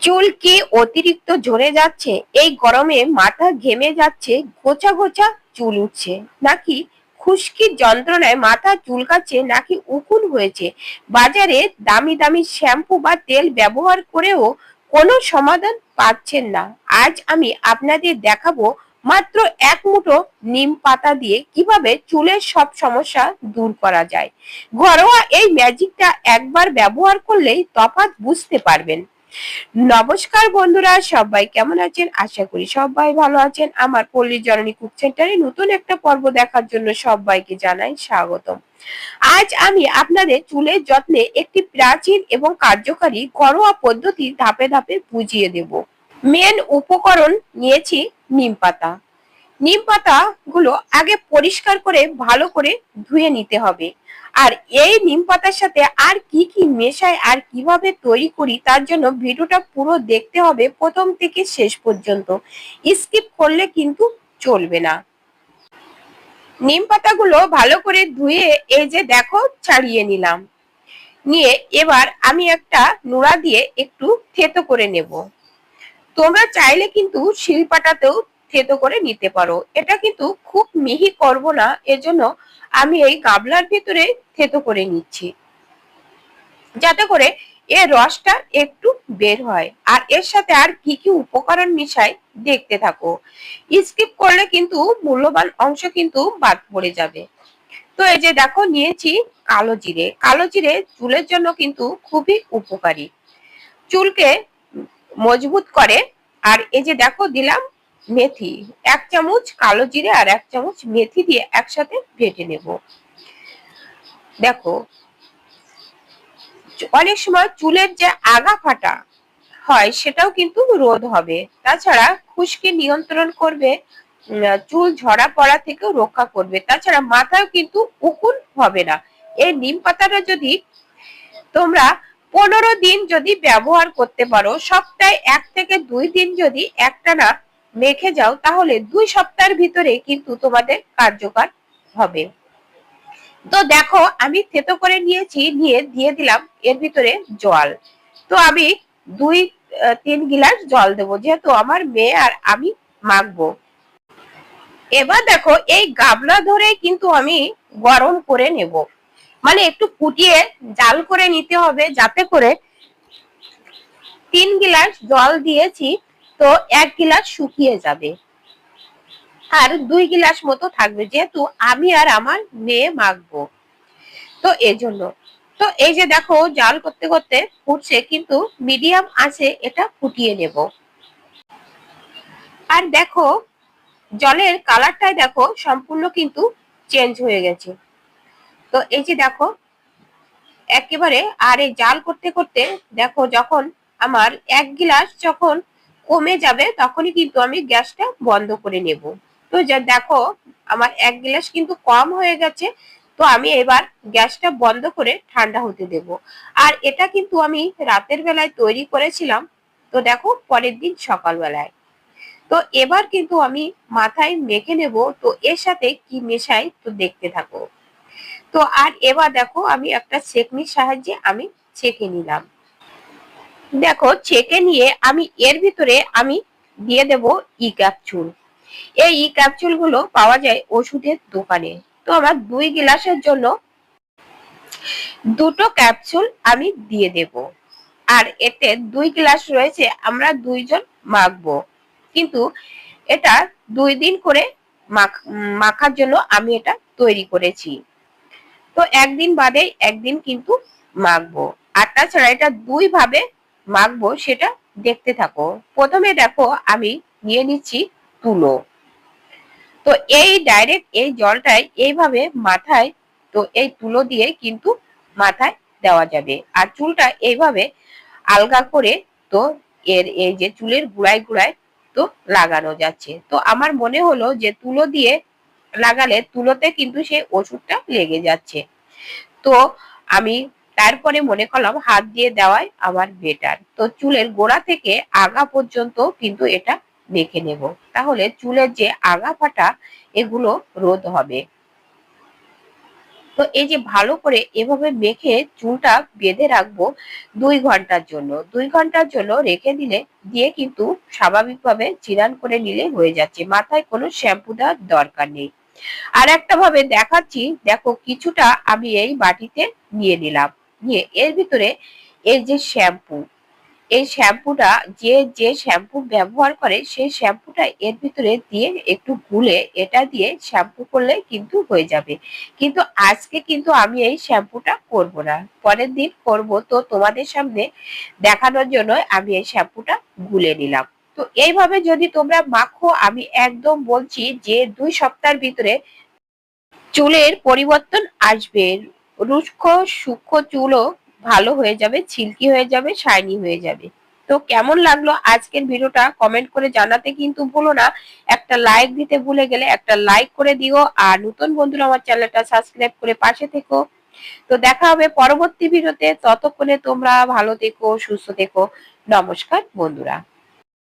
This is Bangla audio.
চুল কি অতিরিক্ত ঝরে যাচ্ছে? এই গরমে মাথা ঘেমে যাচ্ছে, গোছা গোছা চুল উঠছে, নাকি খুশকির যন্ত্রণায় মাথা চুলকাচ্ছে, নাকি উকুন হয়েছে? বাজারে দামি দামি শ্যাম্পু বা তেল ব্যবহার করেও কোনো সমাধান পাচ্ছেন না। আজ আমি আপনাদের দেখাবো মাত্র এক মুঠো নিম পাতা দিয়ে কিভাবে চুলের সব সমস্যা দূর করা যায়। ঘরোয়া এই ম্যাজিকটা একবার ব্যবহার করলেই তফাৎ বুঝতে পারবেন। নমস্কার বন্ধুরা, সবাই কেমন আছেন? আশা করি সবাই ভালো আছেন। আমার পল্লী জননী কুক সেন্টারে নতুন একটা পর্ব দেখার জন্য সবাইকে জানাই স্বাগতম। আজ আমি আপনাদের চুলের যত্নে একটি প্রাচীন এবং কার্যকারী ঘরোয়া পদ্ধতি ধাপে ধাপে বুঝিয়ে দেব। মেন উপকরণ নিয়েছি নিম পাতা। নিম পাতা গুলো আগে পরিষ্কার করে ভালো করে ধুয়ে নিতে হবে। আর এই নিম পাতার সাথে আর কি কি মেশাই আর কিভাবে তৈরি করি তার জন্য ভিডিওটা পুরো দেখতে হবে প্রথম থেকে শেষ পর্যন্ত। স্কিপ করলে কিন্তু চলবে না। নিম পাতাগুলো ভালো করে ধুয়ে এই যে দেখো ছাড়িয়ে নিলাম। নিয়ে এবার আমি একটা নোড়া দিয়ে একটু থেতো করে নেব। তোমরা চাইলে কিন্তু শিলপাটাতেও থেতো করে নিতে পারো। এটা কিন্তু খুব মিহি করব না, এজন্য আমি এই গাবলার ভিতরে থেতো করে নিচ্ছি, যাতে করে এর রসটা একটু বের হয়। আর এর সাথে আর কি কি উপকরণ মিশাই দেখতে থাকো। স্কিপ করলে কিন্তু মূল্যবান অংশ কিন্তু বাদ পড়ে যাবে। তো এই যে দেখো নিয়েছি কালো জিরে। কালো জিরে চুলের জন্য কিন্তু খুবই উপকারী, চুলকে মজবুত করে। আর এই যে দেখো দিলাম মেথি, 1 চামচ কালো জিরে আর 1 চামচ মেথি দিয়ে একসাথে বেটে নেব। দেখো অনেক সময় চুলের যে আগা ফাটা হয় সেটাও কিন্তু রোধ হবে। তাছাড়া খুশকি নিয়ন্ত্রণ করবে, চুল ঝরা পড়া থেকেও রক্ষা করবে। তাছাড়া মাথায় কিন্তু উকুন হবে না। এই নিম পাতাটা যদি তোমরা 15 দিন যদি ব্যবহার করতে পারো, সপ্তাহে 1 থেকে 2 দিন যদি একটানা মেখে যাও, তাহলে 2 সপ্তাহের ভিতরে কিন্তু তোমাদের কার্যকর হবে। তো দেখো আমি থেতো করে নিয়েছি, নিয়ে দিয়ে দিলাম এর ভিতরে জল। তো আমি 2-3 গিলাস জল দেবো, যেহেতু আমার মেয়ে আর আমি মাখবো। এবার দেখো এই গাবলা ধরে কিন্তু আমি গরম করে নেব, মানে একটু ফুটিয়ে জাল করে নিতে হবে, যাতে করে 3 গিলাস জল দিয়েছি তো 1 গিলাস শুকিয়ে যাবে, আর 2 গিলাস মতো থাকবে, যেহেতু আমি আর আমার মেয়ে মাখবো। তো এজন্য তো এই যে দেখো জাল করতে করতে ফুটছে, কিন্তু মিডিয়াম আছে এটা ফুটিয়ে নেব। আর দেখো জলের কালারটাই দেখো সম্পূর্ণ কিন্তু চেঞ্জ হয়ে গেছে। তো এই যে দেখো একেবারে, আর এই জাল করতে করতে দেখো যখন আমার 1 গিলাস যখন কমে যাবে, তখনই কিন্তু আমি গ্যাসটা বন্ধ করে নেব। তো যা দেখো আমার 1 গিলাস কিন্তু কম হয়ে গেছে। তো আমি এবার গ্যাসটা বন্ধ করে ঠান্ডা হতে দেব। আর এটা কিন্তু আমি রাতের বেলায় তৈরি করেছিলাম, তো দেখো পরের দিন সকালবেলায়। তো এবার কিন্তু আমি মাথায় মেখে নেব। তো এর সাথে কি মেশাই তো দেখতে থাকো। তো আর এবার দেখো আমি একটা ছেঁকনির সাহায্যে আমি ছেঁকে নিলাম। দেখো ছেঁকে নিয়ে আমি এর ভিতরে আমি দিয়ে দেব ই ক্যাপসুল। এই ই ক্যাপসুল গুলো পাওয়া যায় ওষুধের দোকানে। তো আমার 2 গিলাসের জন্য 2টো ক্যাপসুল আমি দিয়ে দেব। আর এতে 2 গিলাস রয়েছে, আমরা 2 জন মাখবো, কিন্তু এটা 2 দিন করে মাখার জন্য আমি এটা তৈরি করেছি। তো একদিন বাদে একদিন কিন্তু মাখবো। আর তাছাড়া এটা 2 ভাবে মাখবো, সেটা দেখতে থাকো। প্রথমে দেখো আমি নিয়ে নিচ্ছি তুলো। তো এই ডাইরেক্ট এই জলটাই এইভাবে মাথায়, তো এই তুলো দিয়ে কিন্তু মাথায় দেওয়া যাবে। আর চুলটা এইভাবে আলগা করে, তো এর এই যে চুলের গুড়ায় গুড়ায় তো লাগানো যাচ্ছে। তো আমার মনে হলো যে তুলো দিয়ে লাগালে তুলোতে কিন্তু সেই ওষুধটা লেগে যাচ্ছে। তো আমি তারপরে মনে করলাম হাত দিয়ে দেওয়াই আমার বেটার। তো চুলের গোড়া থেকে আগা পর্যন্ত কিন্তু এটা মেখে নেব, তাহলে চুলের যে আগা ফাটা এগুলো রোধ হবে। তো এই যে ভালো করে এভাবে মেখে চুলটা বেঁধে রাখবো 2 ঘন্টার জন্য। 2 ঘন্টার জন্য রেখে দিয়ে কিন্তু স্বাভাবিকভাবে চিরান করে নিলে হয়ে যাচ্ছে, মাথায় কোনো শ্যাম্পু দেওয়ার দরকার নেই। আর একটা ভাবে দেখাচ্ছি, দেখো কিছুটা আমি এই বাটিতে নিয়ে নিলাম, নিয়ে এর ভিতরে এই যে শ্যাম্পু, এই শ্যাম্পুটা যে শ্যাম্পু ব্যবহার করে সেই শ্যাম্পুটা এর ভিতরে দিয়ে একটু গুলে এটা দিয়ে শ্যাম্পু করলে কিন্তু হয়ে যাবে। কিন্তু আজকে কিন্তু আমি এই শ্যাম্পুটা করব না, পরের দিন করব। তো তোমাদের সামনে দেখানোর জন্য আমি এই শ্যাম্পুটা গুলে নিলাম। তো এইভাবে যদি তোমরা মাখো, আমি একদম বলছি যে 2 সপ্তাহের ভিতরে চুলের পরিবর্তন আসবে। রুক্ষ সূক্ষ্ম চুলও ভালো হয়ে যাবে, সিল্কি হয়ে যাবে, শাইনি হয়ে যাবে। তো কেমন লাগলো আজকের ভিডিওটা কমেন্ট করে জানাতে কিন্তু ভুলো না। একটা লাইক দিতে ভুলে গেলে একটা লাইক করে দিও, আর নতুন বন্ধুরা আমার চ্যানেলটা সাবস্ক্রাইব করে পাশে থেকো। তো দেখা হবে পরবর্তী ভিডিওতে, ততক্ষণে তোমরা ভালো থেকো, সুস্থ থেকো। নমস্কার বন্ধুরা।